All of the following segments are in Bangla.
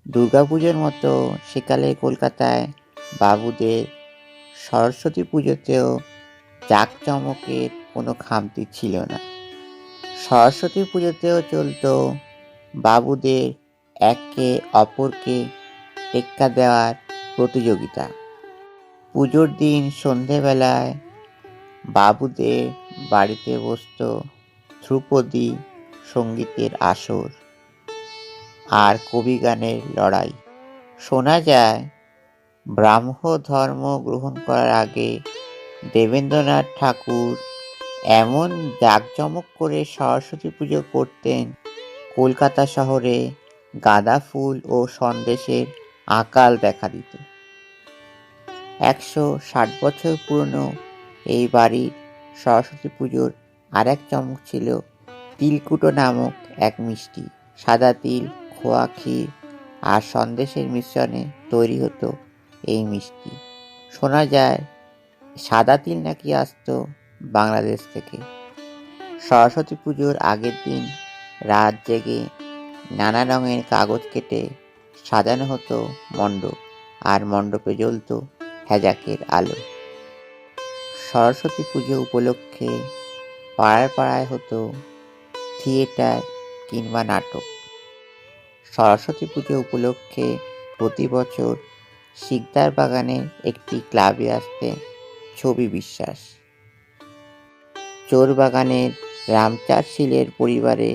দুর্গাপুজোর মতো সেকালে কলকাতায় বাবুদের সরস্বতী পুজোতেও জাঁকজমকের কোনো খামতি ছিল না। সরস্বতী পুজোতেও চলতো বাবুদের একে অপরকে টেক্কা দেওয়ার প্রতিযোগিতা। পুজোর দিন সন্ধেবেলায় বাবুদের বাড়িতে বসত ধ্রুপদী সঙ্গীতের আসর আর কবিগানের লড়াই। শোনা যায় ব্রাহ্ম ধর্ম গ্রহণ করার আগে দেবেন্দ্রনাথ ঠাকুর এমন জাঁকজমক করে সরস্বতী পুজো করতেন, কলকাতা শহরে গাঁদা ফুল ও সন্দেশের আকাল দেখা দিত। 160 বছর পুরনো এই বাড়ির সরস্বতী পুজোর আরেক চমক ছিল তিলকুটো নামক এক মিষ্টি। সাদা তিল, খোয়া ক্ষীর আর সন্দেশের মিশ্রণে তৈরি হতো এই মিষ্টি। শোনা যায় সাদা তিল নাকি আসতো বাংলাদেশ থেকে। সরস্বতী পুজোর আগের দিন রাত জেগে নানা রঙের কাগজ কেটে সাজানো হতো মণ্ডপ, আর মণ্ডপে জ্বলত হ্যাজাকের আলো। সরস্বতী পুজো উপলক্ষে পাড়ায় পাড়ায় হতো থিয়েটার কিংবা নাটক। সরস্বতী পুজো উপলক্ষে প্রতি বছর শিকদার বাগানের একটি ক্লাবে আসতে ছবি বিশ্বাস। চোর বাগানের রামচাঁদ শীলের পরিবারে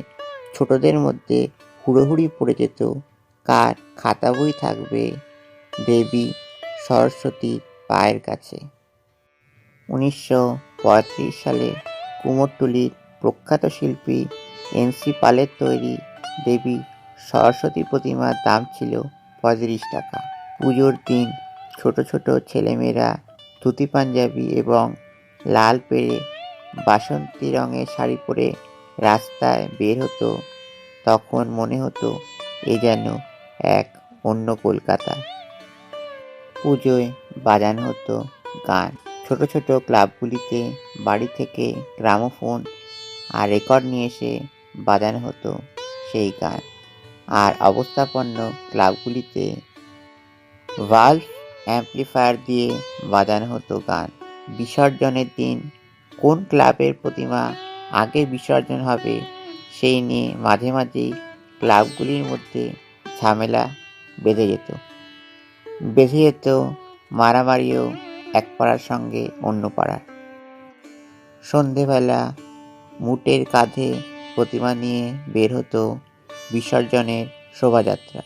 ছোটদের মধ্যে হুড়োহুড়ি পড়ে যেত কার খাতা বই থাকবে দেবী সরস্বতীর পায়ের কাছে। 1935 সালে কুমোরটুলির প্রখ্যাত শিল্পী NC পালের তৈরি দেবী সরস্বতী প্রতিমার দাম ছিল 35 টাকা। পুজোর দিন ছোট ছোট ছেলেমেয়েরা ধুতি পাঞ্জাবি এবং লাল পেড়ে বাসন্তী রঙের শাড়ি পরে রাস্তায় বের হতো। তখন মনে হতো এ যেন এক অন্য কলকাতা। পুজোয় বাজানো হতো গান। ছোট ছোট ক্লাবগুলিতে বাড়ি থেকে গ্রামোফোন আর রেকর্ড নিয়ে এসে বাজানো হতো সেই গান। আর অবস্থাপন্ন ক্লাবগুলিতে ভালভ অ্যাম্পলিফায়ার দিয়ে বাজানো হতো গান। বিসর্জনের দিন কোন ক্লাবের প্রতিমা আগে বিসর্জন হবে সেই নিয়ে মাঝে মাঝেই ক্লাবগুলির মধ্যে ঝামেলা বেঁধে যেত মারামারিও এক পাড়ার সঙ্গে অন্য পাড়ার। সন্ধেবেলা মুটের কাঁধে প্রতিমা নিয়ে বের হতো বিসর্জনের শোভাযাত্রা।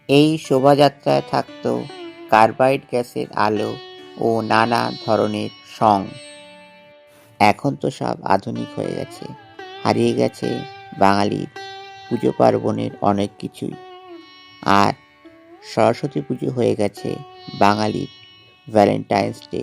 এই শোভাযাত্রায় থাকতো কার্বাইড গ্যাসের আলো ও নানা ধরনের সং। এখন তো সব আধুনিক হয়ে গেছে, হারিয়ে গেছে বাঙালির পুজো পার্বণের অনেক কিছুই। আর সরস্বতী পুজো হয়ে গেছে বাঙালির ভ্যালেন্টাইন্স ডে।